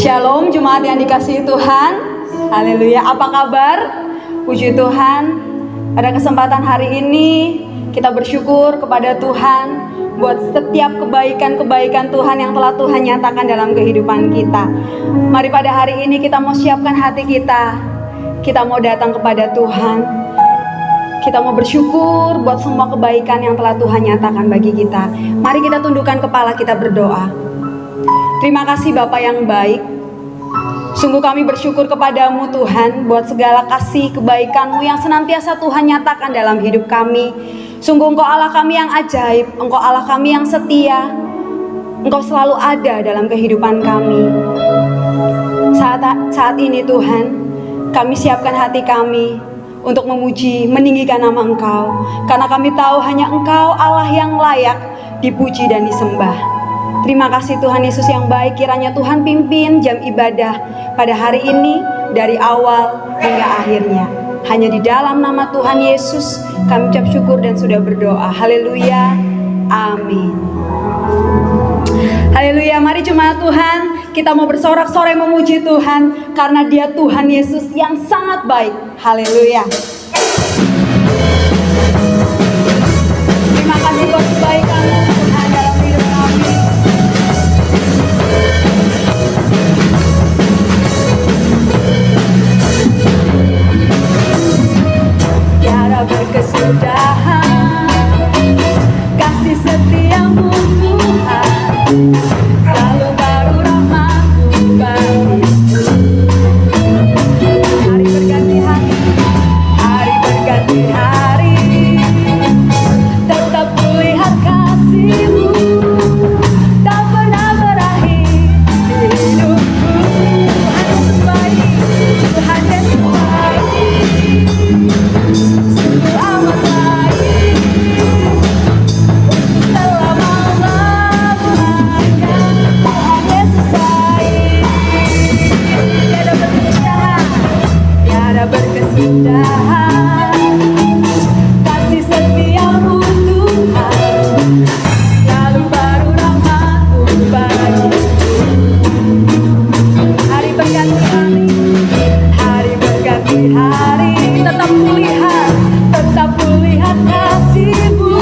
Shalom jemaat yang dikasihi Tuhan. Haleluya. Apa kabar? Puji Tuhan. Pada kesempatan hari ini kita bersyukur kepada Tuhan buat setiap kebaikan-kebaikan Tuhan yang telah Tuhan nyatakan dalam kehidupan kita. Mari pada hari ini kita mau siapkan hati kita. Kita mau datang kepada Tuhan. Kita mau bersyukur buat semua kebaikan yang telah Tuhan nyatakan bagi kita. Mari kita tundukkan kepala, kita berdoa. Terima kasih Bapa yang baik. Sungguh kami bersyukur kepadamu Tuhan buat segala kasih kebaikan-Mu yang senantiasa Tuhan nyatakan dalam hidup kami. Sungguh Engkau Allah kami yang ajaib, Engkau Allah kami yang setia. Engkau selalu ada dalam kehidupan kami. Saat ini Tuhan, kami siapkan hati kami untuk memuji, meninggikan nama Engkau. Karena kami tahu hanya Engkau Allah yang layak dipuji dan disembah. Terima kasih Tuhan Yesus yang baik. Kiranya Tuhan pimpin jam ibadah pada hari ini dari awal hingga akhirnya. Hanya di dalam nama Tuhan Yesus kami ucap syukur dan sudah berdoa. Haleluya. Amin. Haleluya. Mari jemaat Tuhan, kita mau bersorak-sorai memuji Tuhan karena Dia Tuhan Yesus yang sangat baik. Haleluya. Terima kasih buat kebaikan-Mu Tuhan dalam hidup kami. Tiada berkesudahan kasih setia-Mu Tuhan, selalu baru rahmat-Mu bagiku. Hari berganti hari, hari berganti hari, tetap kulihat kasih-Mu tak pernah berakhir di hidupku. Tuhan Yesus baik, sungguh amat baik, selama-lamanya. Tuhan Yesus baik, tiada berkesudahan, tiada berkesudahan kasih setia-Mu Tuhan, selalu baru rahmat-Mu bagiku. Hari berganti hari berganti hari, tetap kulihat kasih-Mu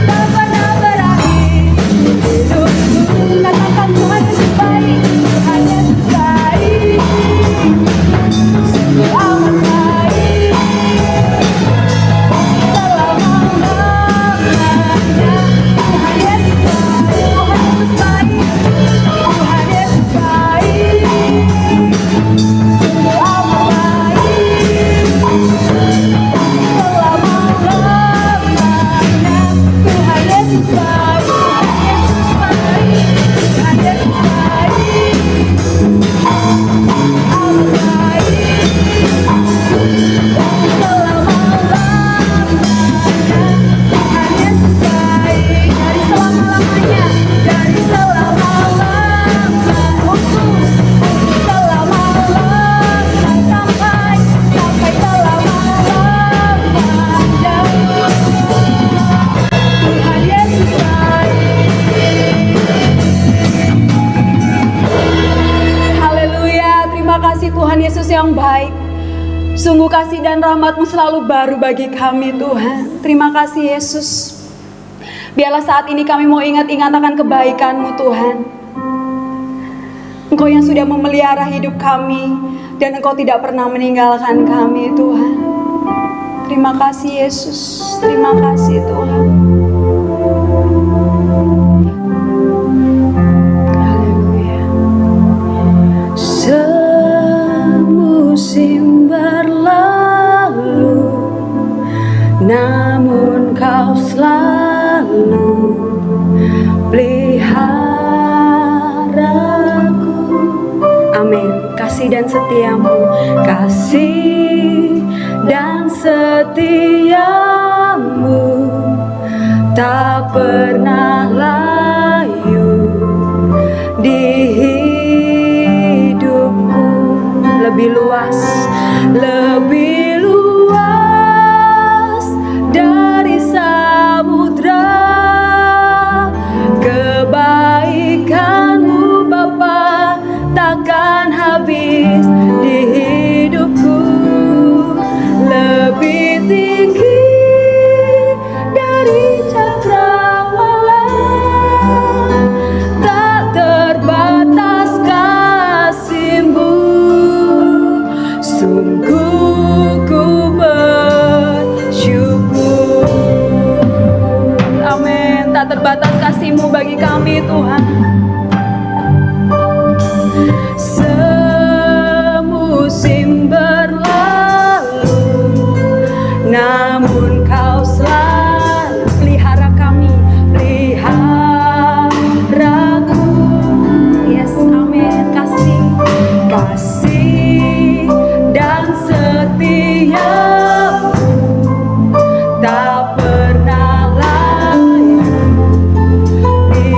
tak pernah berakhir hidupku. Katakan Tuhan Yesus baik, Tuhan Yesus baik, sungguh amat baik, selama-lamanya. Tuhan Yesus baik, Tuhan Yesus baik, sungguh amat baik, selama-lamanya. Tuhan Yesus baik, Tuhan Yesus baik, amat baik, selama-lamanya. Tuhan Yesus baik, dari selama-lamanya, dari selama-lamanya, untuk selama-lamanya, sampai selama-lamanya. Tuhan Yesus baik. Haleluya. Terima kasih Tuhan Yesus yang baik. Sungguh kasih dan rahmat-Mu selalu baru bagi kami Tuhan. Terima kasih Yesus. Biarlah saat ini kami mau ingat-ingat akan kebaikan-Mu Tuhan. Engkau yang sudah memelihara hidup kami dan Engkau tidak pernah meninggalkan kami Tuhan. Terima kasih Yesus. Terima kasih Tuhan. Haleluya. Semusim berlalu, namun Kau selalu peliharaku. Amin. Kasih dan setia-Mu, kasih dan setia-Mu tak pernah layu di hidupku. Lebih luas dari samudra. Kebaikan-Mu Bapa Tuhan. Semusim berlalu, namun Kau selalu pelihara kami, peliharaku. Yes, amin. Kasih dan setiamu tak pernah layu di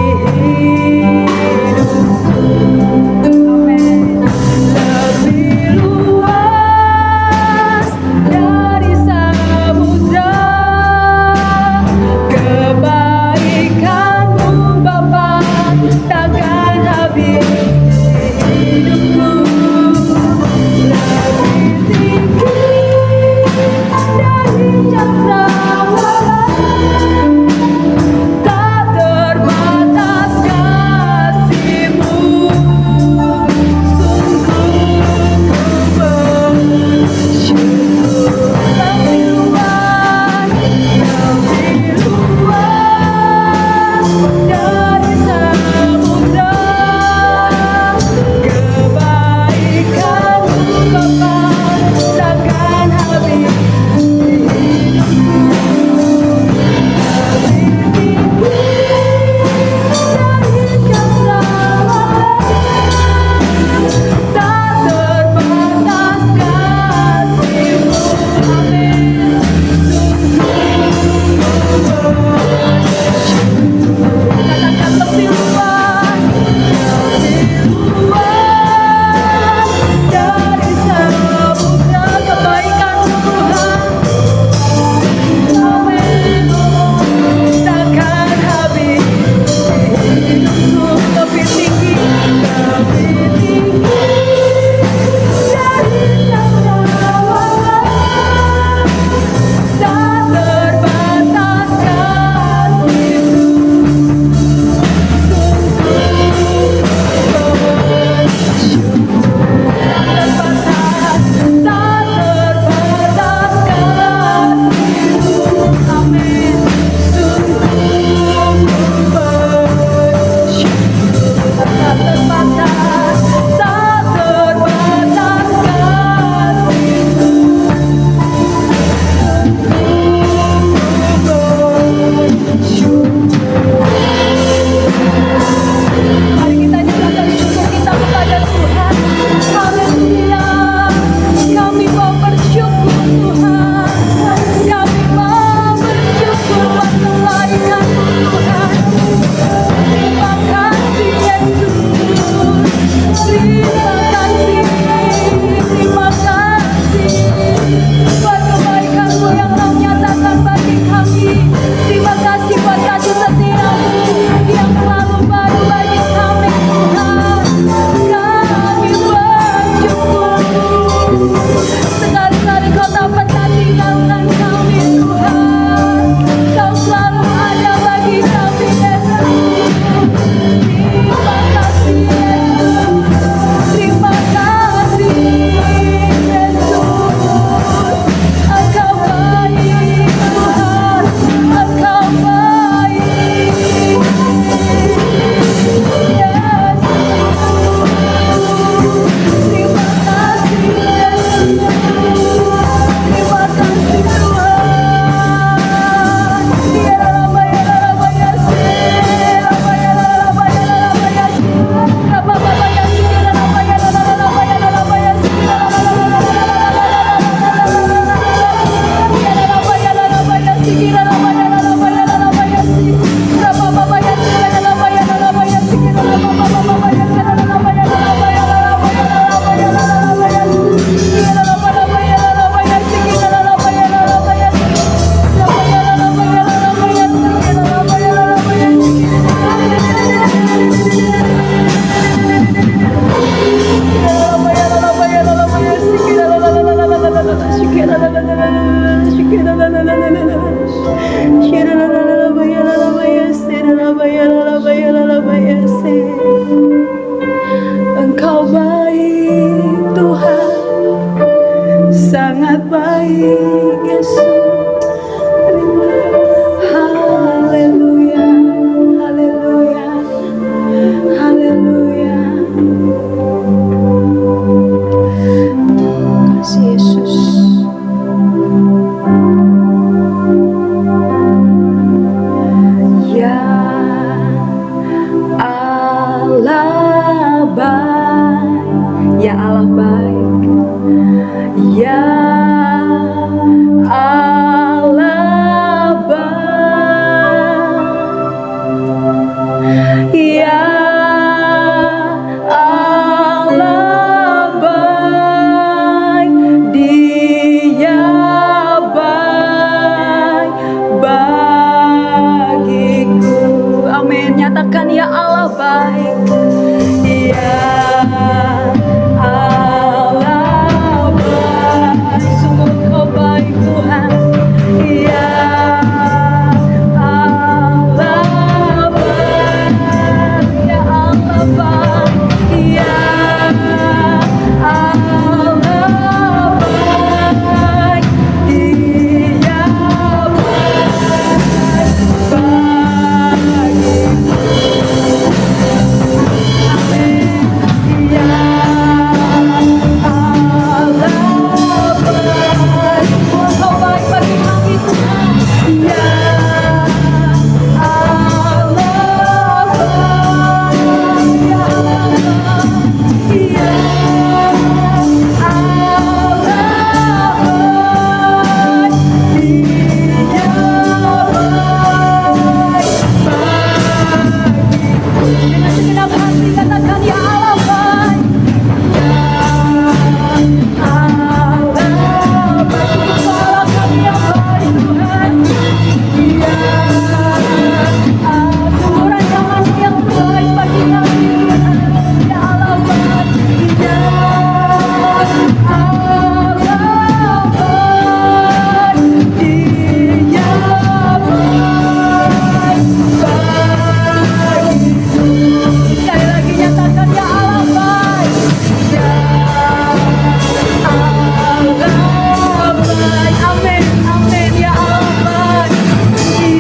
Allah baik. Ya Allah baik, sungguh Kau baik Tuhan. Ya Allah baik, ya Allah baik. Ya Allah baik, Dia dengan segenap hati katakan ya Allah baik. Allah baik, Allah kami yang baik Tuhan. Ya sungguh rancangan yang baik bagi kami Tuhan. Ya Allah baik. Ya Allah baik, Dia baik. Sekali lagi nyatakan ya Allah baik. Ya Allah baik. Amin, amin. Ya Allah baik.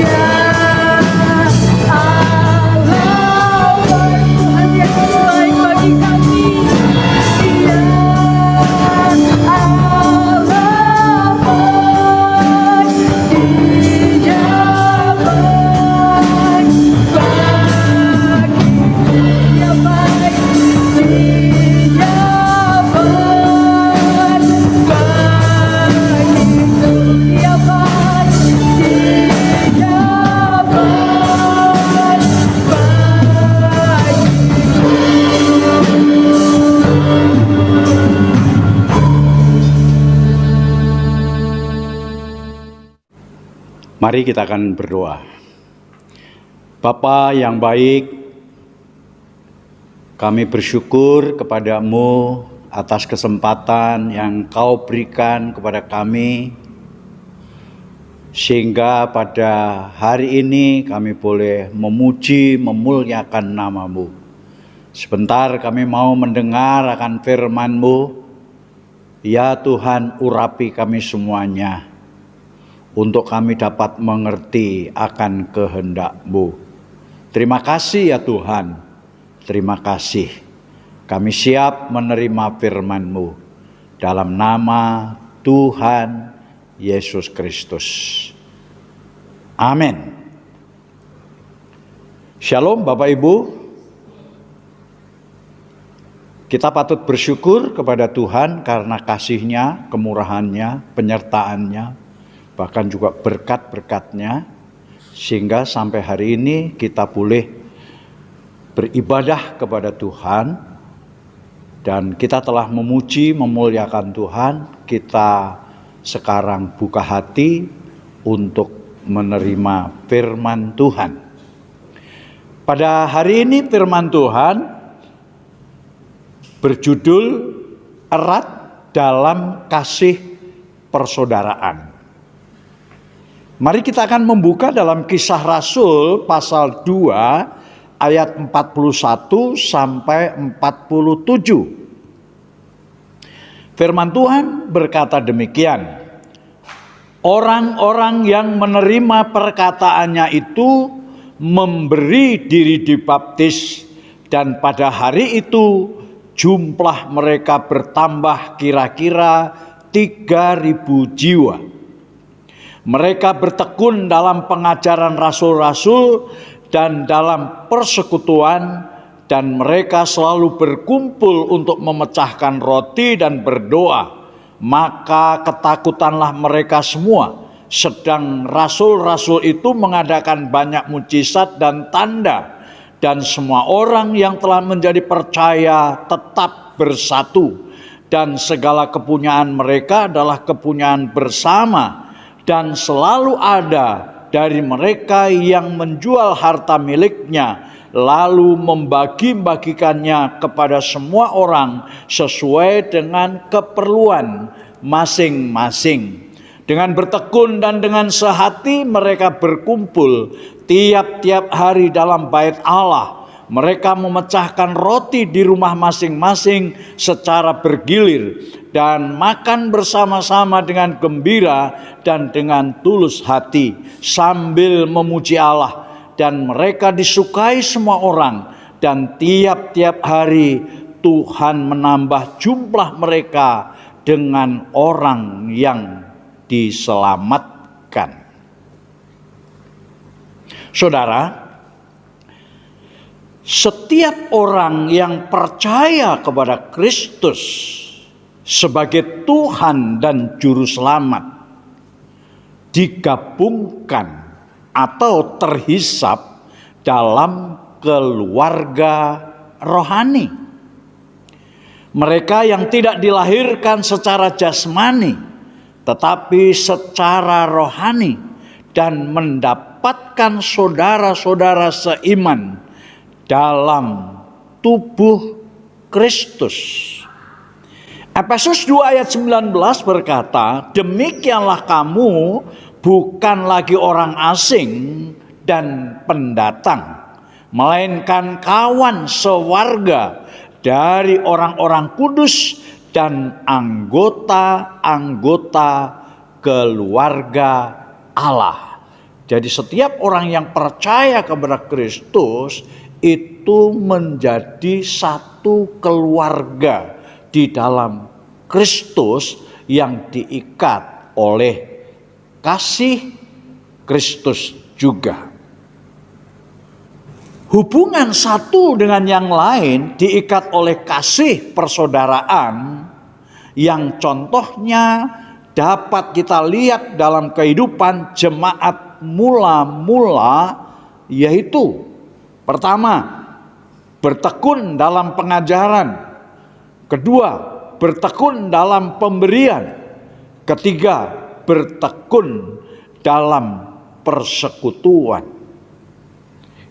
Ya Allah baik. Tuhan Yesus baik bagi kami. Ya Allah baik. Dia baik. Dia baik, Dia baik, bagiku. Dia baik, Dia baik, Mari kita akan berdoa. Bapa yang baik, kami bersyukur kepadamu atas kesempatan yang Kau berikan kepada kami, sehingga pada hari ini kami boleh memuji, memuliakan nama-Mu. Sebentar kami mau mendengar akan firman-Mu. Ya Tuhan, urapi kami semuanya, untuk kami dapat mengerti akan kehendak-Mu. Terima kasih ya Tuhan, terima kasih. Kami siap menerima firman-Mu dalam nama Tuhan Yesus Kristus. Amin. Shalom Bapak Ibu. Kita patut bersyukur kepada Tuhan karena kasih-Nya, kemurahan-Nya, penyertaan-Nya, bahkan juga berkat-berkat-Nya, sehingga sampai hari ini kita boleh beribadah kepada Tuhan, dan kita telah memuji, memuliakan Tuhan. Kita sekarang buka hati untuk menerima firman Tuhan. Pada hari ini firman Tuhan berjudul Erat dalam Kasih Persaudaraan. Mari kita akan membuka dalam Kisah Rasul pasal 2 ayat 41 sampai 47. Firman Tuhan berkata demikian. Orang-orang yang menerima perkataannya itu memberi diri dibaptis, dan pada hari itu jumlah mereka bertambah kira-kira 3.000 jiwa. Mereka bertekun dalam pengajaran rasul-rasul dan dalam persekutuan, dan mereka selalu berkumpul untuk memecahkan roti dan berdoa. Maka ketakutanlah mereka semua, sedang rasul-rasul itu mengadakan banyak mujizat dan tanda, dan semua orang yang telah menjadi percaya tetap bersatu, dan segala kepunyaan mereka adalah kepunyaan bersama. Dan selalu ada dari mereka yang menjual harta miliknya lalu membagi-bagikannya kepada semua orang sesuai dengan keperluan masing-masing. Dengan bertekun dan dengan sehati mereka berkumpul tiap-tiap hari dalam bait Allah. Mereka memecahkan roti di rumah masing-masing secara bergilir dan makan bersama-sama dengan gembira dan dengan tulus hati sambil memuji Allah, dan mereka disukai semua orang, dan tiap-tiap hari Tuhan menambah jumlah mereka dengan orang yang diselamatkan. Saudara, setiap orang yang percaya kepada Kristus sebagai Tuhan dan Juru Selamat digabungkan atau terhisap dalam keluarga rohani. Mereka yang tidak dilahirkan secara jasmani, tetapi secara rohani, dan mendapatkan saudara-saudara seiman dalam tubuh Kristus. Efesus 2 ayat 19 berkata, demikianlah kamu bukan lagi orang asing dan pendatang, melainkan kawan sewarga dari orang-orang kudus dan anggota-anggota keluarga Allah. Jadi setiap orang yang percaya kepada Kristus itu menjadi satu keluarga di dalam Kristus yang diikat oleh kasih Kristus juga. Hubungan satu dengan yang lain diikat oleh kasih persaudaraan yang contohnya dapat kita lihat dalam kehidupan jemaat mula-mula, yaitu pertama, bertekun dalam pengajaran. Kedua, bertekun dalam pemberian. Ketiga, bertekun dalam persekutuan.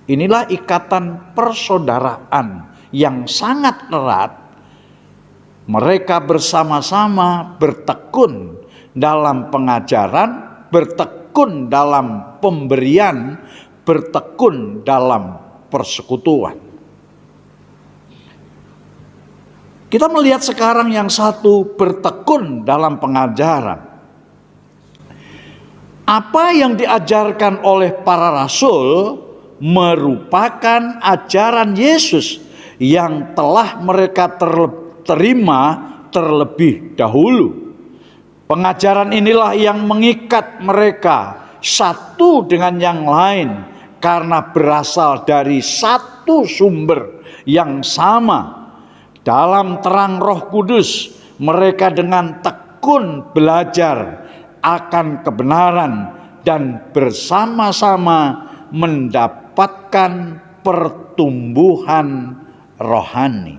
Inilah ikatan persaudaraan yang sangat erat. Mereka bersama-sama bertekun dalam pengajaran, bertekun dalam pemberian, bertekun dalam persekutuan. Kita melihat sekarang yang satu bertekun dalam pengajaran. Apa yang diajarkan oleh para rasul merupakan ajaran Yesus yang telah mereka terima terlebih dahulu. Pengajaran inilah yang mengikat mereka satu dengan yang lain, karena berasal dari satu sumber yang sama. Dalam terang Roh Kudus, mereka dengan tekun belajar akan kebenaran dan bersama-sama mendapatkan pertumbuhan rohani.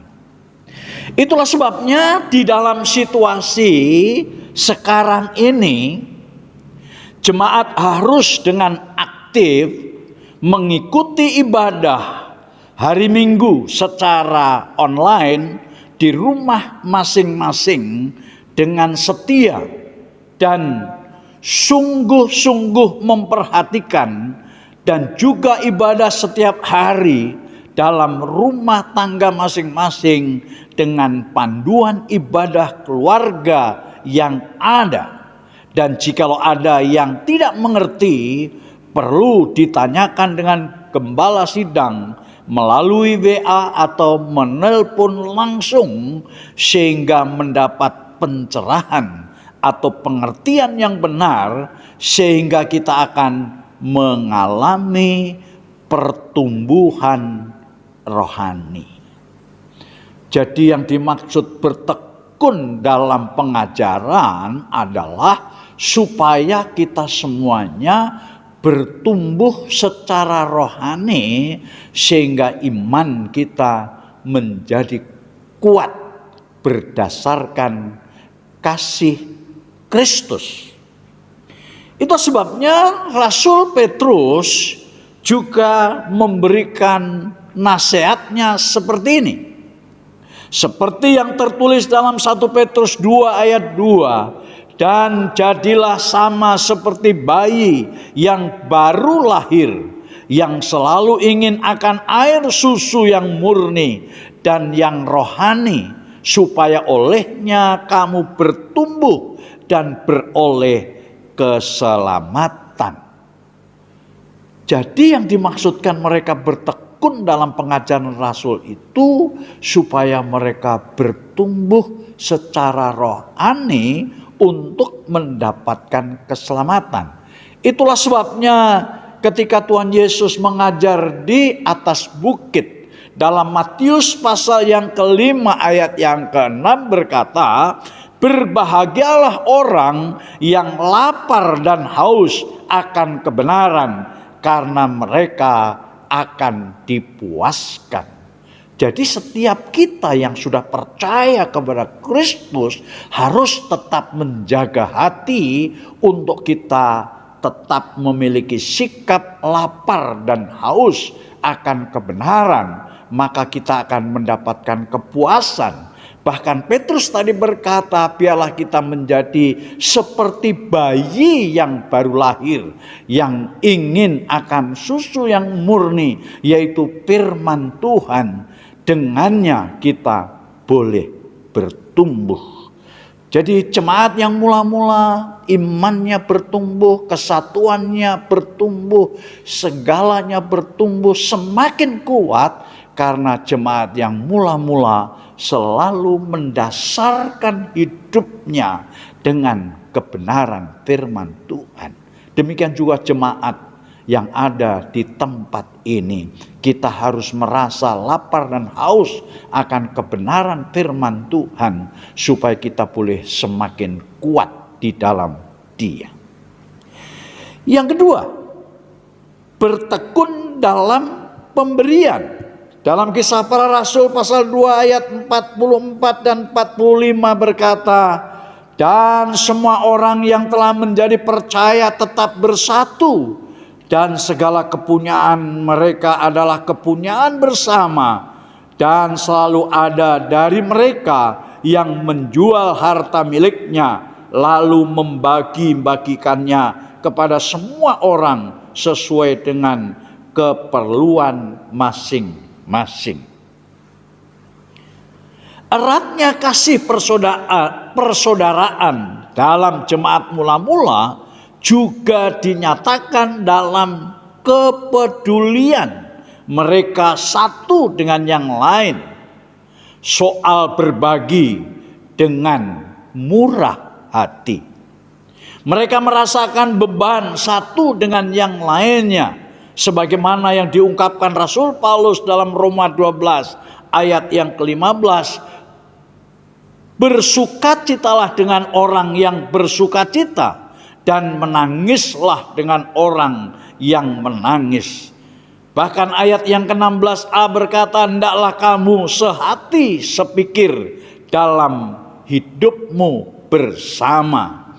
Itulah sebabnya di dalam situasi sekarang ini, jemaat harus dengan aktif mengikuti ibadah hari Minggu secara online di rumah masing-masing dengan setia dan sungguh-sungguh memperhatikan, dan juga ibadah setiap hari dalam rumah tangga masing-masing dengan panduan ibadah keluarga yang ada. Dan jikalau ada yang tidak mengerti, perlu ditanyakan dengan gembala sidang melalui WA atau menelpon langsung, sehingga mendapat pencerahan atau pengertian yang benar, sehingga kita akan mengalami pertumbuhan rohani. Jadi yang dimaksud bertekun dalam pengajaran adalah supaya kita semuanya bertumbuh secara rohani, sehingga iman kita menjadi kuat berdasarkan kasih Kristus. Itu sebabnya Rasul Petrus juga memberikan nasihatnya seperti ini. Seperti yang tertulis dalam 1 Petrus 2 ayat 2, dan jadilah sama seperti bayi yang baru lahir, yang selalu ingin akan air susu yang murni dan yang rohani, supaya olehnya kamu bertumbuh dan beroleh keselamatan. Jadi yang dimaksudkan mereka bertekun dalam pengajaran Rasul itu supaya mereka bertumbuh secara rohani untuk mendapatkan keselamatan. Itulah sebabnya ketika Tuhan Yesus mengajar di atas bukit, dalam Matius pasal yang ke-5 ayat yang ke-6 berkata, berbahagialah orang yang lapar dan haus akan kebenaran, karena mereka akan dipuaskan. Jadi setiap kita yang sudah percaya kepada Kristus harus tetap menjaga hati untuk kita tetap memiliki sikap lapar dan haus akan kebenaran, maka kita akan mendapatkan kepuasan. Bahkan Petrus tadi berkata, biarlah kita menjadi seperti bayi yang baru lahir, yang ingin akan susu yang murni, yaitu firman Tuhan. Dengannya kita boleh bertumbuh. Jadi jemaat yang mula-mula imannya bertumbuh, kesatuannya bertumbuh, segalanya bertumbuh semakin kuat, karena jemaat yang mula-mula selalu mendasarkan hidupnya dengan kebenaran firman Tuhan. Demikian juga jemaat yang ada di tempat ini. Kita harus merasa lapar dan haus akan kebenaran firman Tuhan, supaya kita boleh semakin kuat di dalam Dia. Yang kedua, bertekun dalam pemberian. Dalam Kisah Para Rasul pasal 2 ayat 44 dan 45 berkata, dan semua orang yang telah menjadi percaya tetap bersatu, dan segala kepunyaan mereka adalah kepunyaan bersama, dan selalu ada dari mereka yang menjual harta miliknya, lalu membagi-bagikannya kepada semua orang sesuai dengan keperluan masing-masing. Eratnya kasih persaudaraan dalam jemaat mula-mula juga dinyatakan dalam kepedulian mereka satu dengan yang lain, soal berbagi dengan murah hati. Mereka merasakan beban satu dengan yang lainnya, sebagaimana yang diungkapkan Rasul Paulus dalam Roma 12 ayat yang ke-15. Bersukacitalah dengan orang yang bersukacita, dan menangislah dengan orang yang menangis. Bahkan ayat yang ke-16a berkata, hendaklah kamu sehati sepikir dalam hidupmu bersama.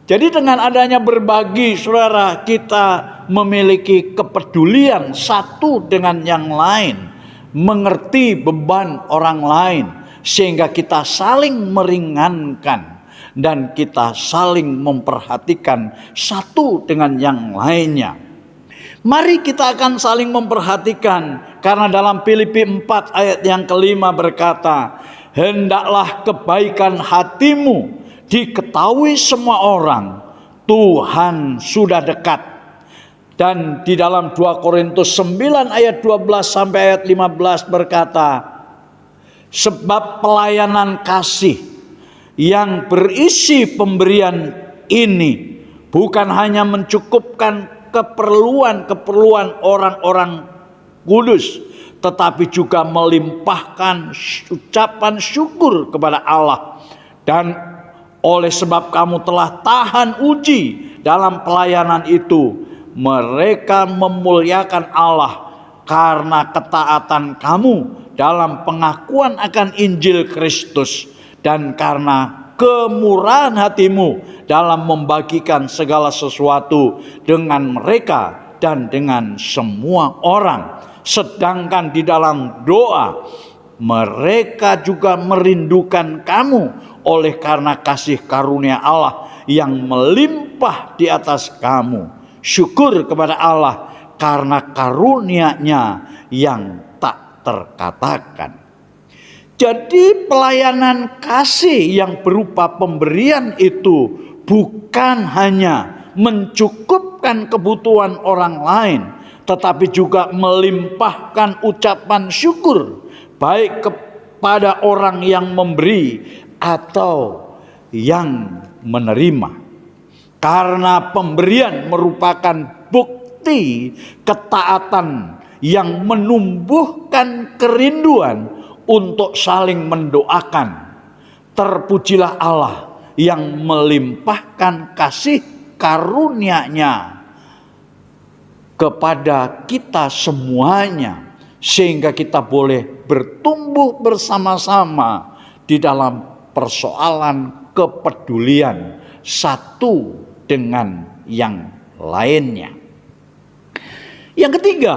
Jadi dengan adanya berbagi, saudara, kita memiliki kepedulian satu dengan yang lain, mengerti beban orang lain, sehingga kita saling meringankan dan kita saling memperhatikan satu dengan yang lainnya. Mari kita akan saling memperhatikan, karena dalam Filipi 4 ayat yang ke-5 berkata, hendaklah kebaikan hatimu diketahui semua orang, Tuhan sudah dekat. Dan di dalam 2 Korintus 9 ayat 12 sampai ayat 15 berkata, sebab pelayanan kasih yang berisi pemberian ini bukan hanya mencukupkan keperluan orang-orang kudus, tetapi juga melimpahkan ucapan syukur kepada Allah. Dan oleh sebab kamu telah tahan uji dalam pelayanan itu, mereka memuliakan Allah karena ketaatan kamu dalam pengakuan akan Injil Kristus, dan karena kemurahan hatimu dalam membagikan segala sesuatu dengan mereka dan dengan semua orang. sedangkan di dalam doa mereka juga merindukan kamu oleh karena kasih karunia Allah yang melimpah di atas kamu. Syukur kepada Allah karena karunia-Nya yang tak terkatakan. Jadi pelayanan kasih yang berupa pemberian itu bukan hanya mencukupkan kebutuhan orang lain, tetapi juga melimpahkan ucapan syukur baik kepada orang yang memberi atau yang menerima. Karena pemberian merupakan bukti ketaatan yang menumbuhkan kerinduan untuk saling mendoakan. Terpujilah Allah yang melimpahkan kasih karunia-Nya kepada kita semuanya, sehingga kita boleh bertumbuh bersama-sama di dalam persoalan kepedulian satu dengan yang lainnya. Yang ketiga,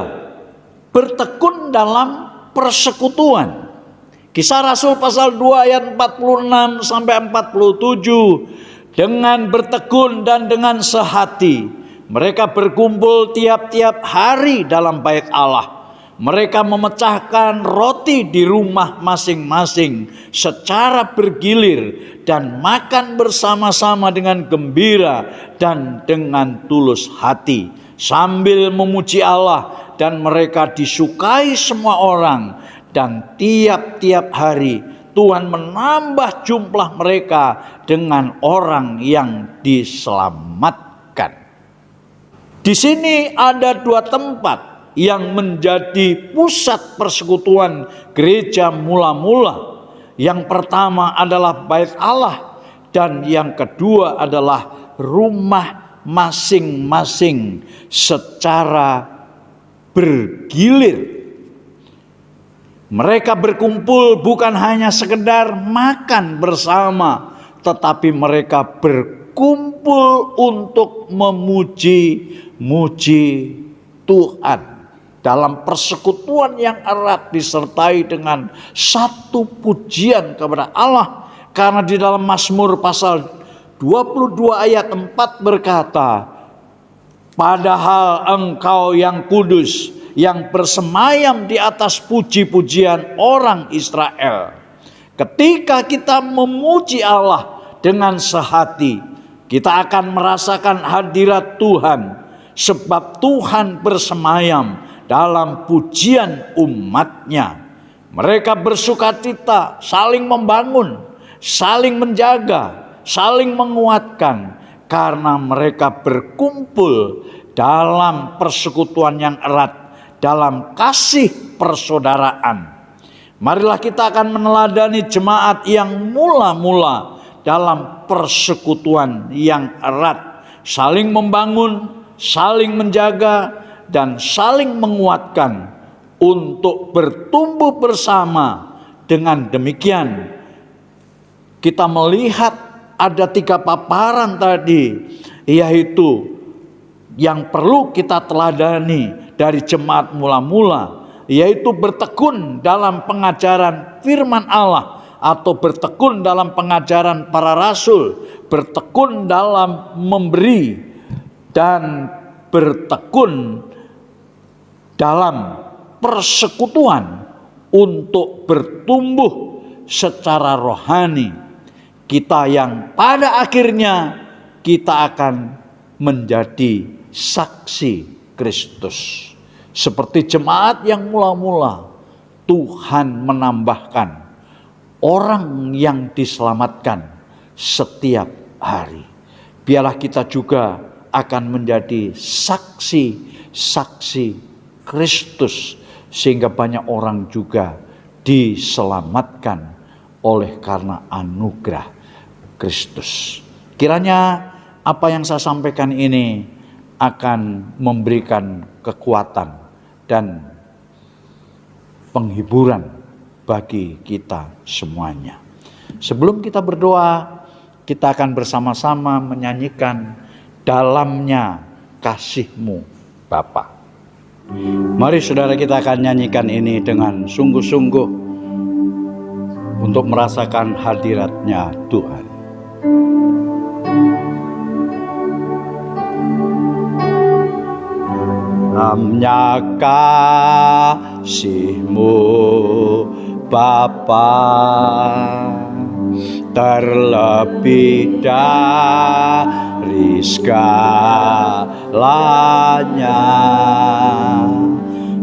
bertekun dalam persekutuan. Kisah Rasul pasal 2 ayat 46 sampai 47. Dengan bertekun dan dengan sehati mereka berkumpul tiap-tiap hari dalam bait Allah. Mereka memecahkan roti di rumah masing-masing secara bergilir dan makan bersama-sama dengan gembira dan dengan tulus hati sambil memuji Allah, dan mereka disukai semua orang, dan tiap-tiap hari Tuhan menambah jumlah mereka dengan orang yang diselamatkan. Di sini ada dua tempat yang menjadi pusat persekutuan gereja mula-mula. Yang pertama adalah bait Allah, dan yang kedua adalah rumah masing-masing secara bergilir. Mereka berkumpul bukan hanya sekedar makan bersama, tetapi mereka berkumpul untuk memuji-muji Tuhan. Dalam persekutuan yang erat disertai dengan satu pujian kepada Allah. Karena di dalam Mazmur pasal 22 ayat 4 berkata, padahal Engkau yang kudus, yang bersemayam di atas puji-pujian orang Israel. Ketika kita memuji Allah dengan sehati, kita akan merasakan hadirat Tuhan, sebab Tuhan bersemayam dalam pujian umatnya. Mereka bersukacita, saling membangun, saling menjaga, saling menguatkan, karena mereka berkumpul dalam persekutuan yang erat, dalam kasih persaudaraan. Marilah kita akan meneladani jemaat yang mula-mula dalam persekutuan yang erat, saling membangun, saling menjaga, dan saling menguatkan untuk bertumbuh bersama. Dengan demikian kita melihat ada 3 paparan tadi, yaitu yang perlu kita teladani dari jemaat mula-mula, yaitu bertekun dalam pengajaran firman Allah atau bertekun dalam pengajaran para rasul, bertekun dalam memberi, dan bertekun dalam persekutuan untuk bertumbuh secara rohani. Kita yang pada akhirnya kita akan menjadi saksi Kristus. Seperti jemaat yang mula-mula, Tuhan menambahkan orang yang diselamatkan setiap hari. Biarlah kita juga akan menjadi saksi-saksi Kristus, sehingga banyak orang juga diselamatkan oleh karena anugerah Kristus. Kiranya apa yang saya sampaikan ini akan memberikan kekuatan dan penghiburan bagi kita semuanya. Sebelum kita berdoa, kita akan bersama-sama menyanyikan Dalamnya Kasih-Mu Bapa. Mari saudara, kita akan nyanyikan ini dengan sungguh-sungguh untuk merasakan hadiratnya Tuhan. Dalamnya kasih-Mu Bapa, terlebih dari segalanya,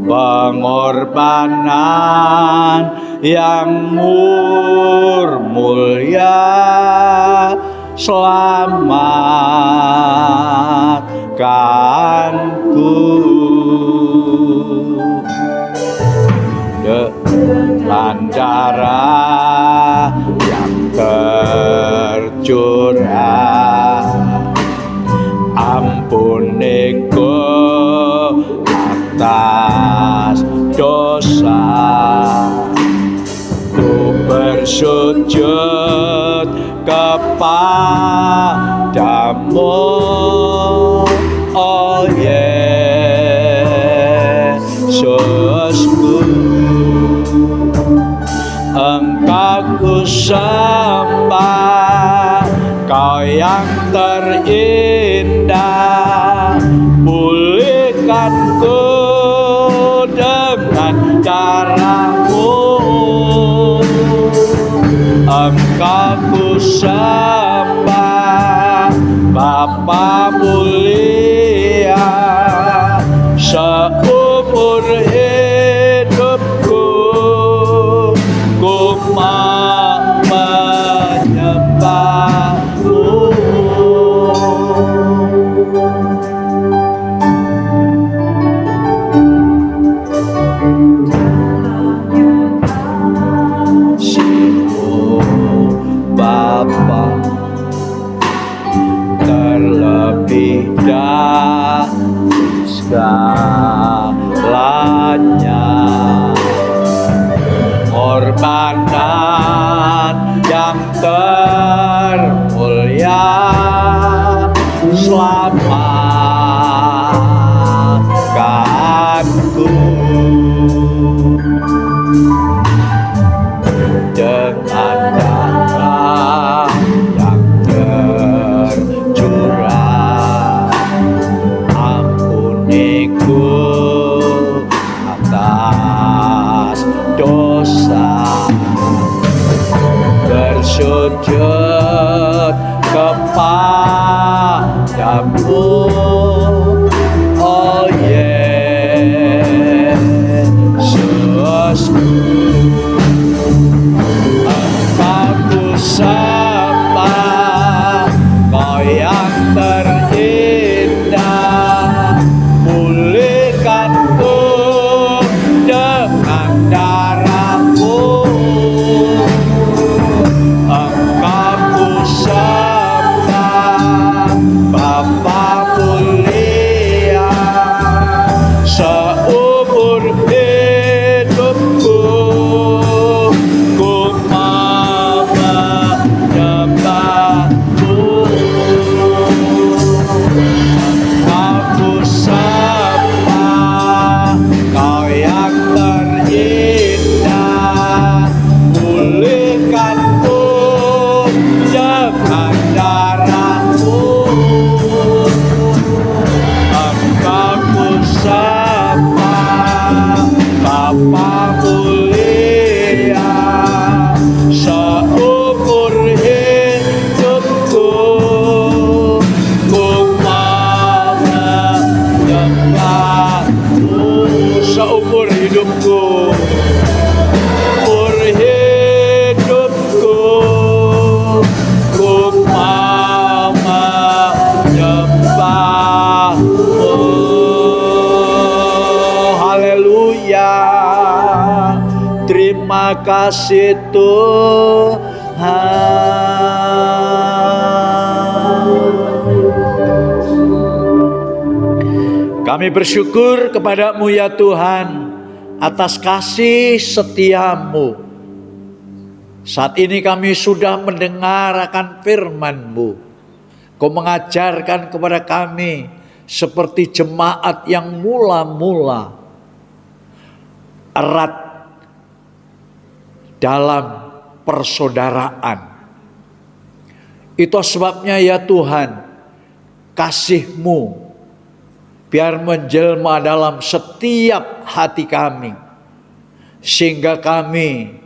pengorbanan yang mulia, selamatkanku dengan darah yang tercurah. Ampuniku atas dosa, ku bersujud kepadamu, oh Yesusku. Engkau ku sembah, Kau yang terindah, pulihkanku dengan darah-Mu. Engkau ku sembah, Bapa mulia, seumur hidupku ku mau menyembah-Mu. Kasih-Mu Bapa, terlebih dari segalanya, pengorbanan yang termulia, selamatkanku dengan darah yang tercurah. Ampuniku atas dosa, bersujud kepadamu, oh Yesusku. Engkau ku sembah, Kau yang terindah, pulihkanku dengan darah-Mu. Engkau ku sembah, Bapa mulia, seumur hidupku ku mau menyembah-Mu. Engkau ku sembah, Kau yang terindah, pulihkanku dengan darah-Mu. Engkau ku sembah, Bapa mulia, seumur hidupku ku mau menyembah-Mu. Seumur hidupku, seumur hidupku ku mau menyembah-Mu. Haleluya, terima kasih Tuhan. Kami bersyukur kepada-Mu ya Tuhan atas kasih setia-Mu. Saat ini kami sudah mendengar akan firman-Mu. Kau mengajarkan kepada kami seperti jemaat yang mula-mula erat dalam persaudaraan. Itu sebabnya ya Tuhan, kasih-Mu biar menjelma dalam setiap hati kami, sehingga kami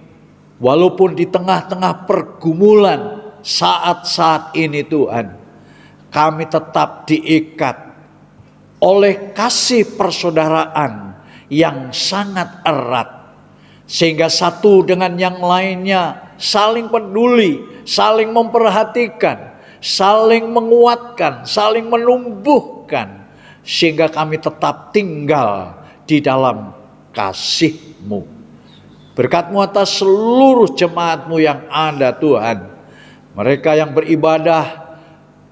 walaupun di tengah-tengah pergumulan saat-saat ini Tuhan, kami tetap diikat oleh kasih persaudaraan yang sangat erat, sehingga satu dengan yang lainnya saling peduli, saling memperhatikan, saling menguatkan, saling menumbuhkan, sehingga kami tetap tinggal di dalam kasih-Mu. Berkat-Mu atas seluruh jemaat-Mu yang ada Tuhan. Mereka yang beribadah,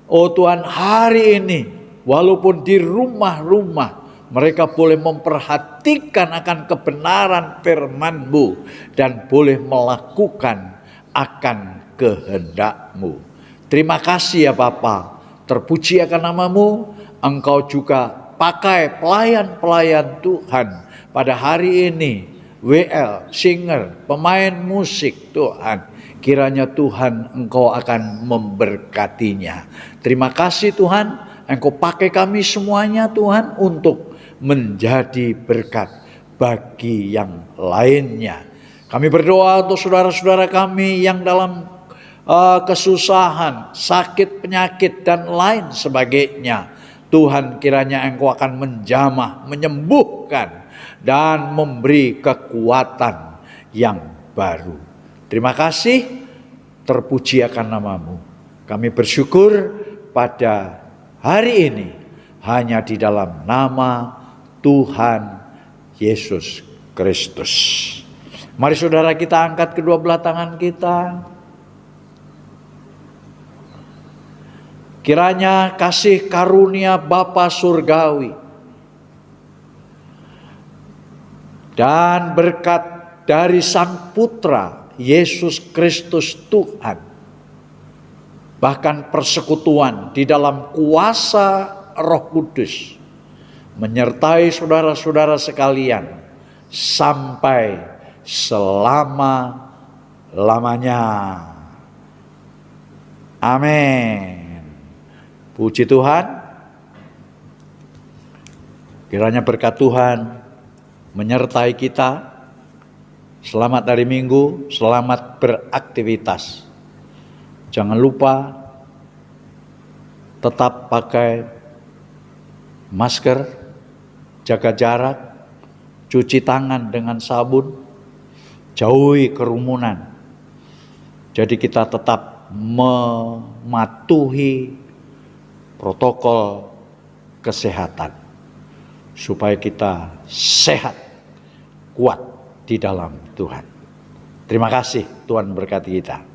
oh Tuhan, hari ini walaupun di rumah-rumah, mereka boleh memperhatikan akan kebenaran firman-Mu dan boleh melakukan akan kehendak-Mu. Terima kasih ya Bapa, terpuji akan nama-Mu. Engkau juga pakai pelayan-pelayan Tuhan pada hari ini, WL, singer, pemain musik Tuhan. Kiranya Tuhan Engkau akan memberkatinya. Terima kasih Tuhan, Engkau pakai kami semuanya Tuhan untuk menjadi berkat bagi yang lainnya. Kami berdoa untuk saudara-saudara kami yang dalam kesusahan, sakit, penyakit dan lain sebagainya. Tuhan, kiranya Engkau akan menjamah, menyembuhkan dan memberi kekuatan yang baru. Terima kasih, terpuji akan nama-Mu. Kami bersyukur pada hari ini hanya di dalam nama Tuhan Yesus Kristus. Mari saudara kita angkat kedua belah tangan kita. Kiranya kasih karunia Bapa Surgawi dan berkat dari Sang Putra Yesus Kristus Tuhan, bahkan persekutuan di dalam kuasa Roh Kudus menyertai saudara-saudara sekalian sampai selama-lamanya. Amin. Puji Tuhan. Kiranya berkat Tuhan menyertai kita. Selamat hari Minggu, selamat beraktivitas. Jangan lupa tetap pakai masker, jaga jarak, cuci tangan dengan sabun, jauhi kerumunan. Jadi kita tetap mematuhi protokol kesehatan supaya kita sehat, kuat di dalam Tuhan. Terima kasih, Tuhan berkati kita.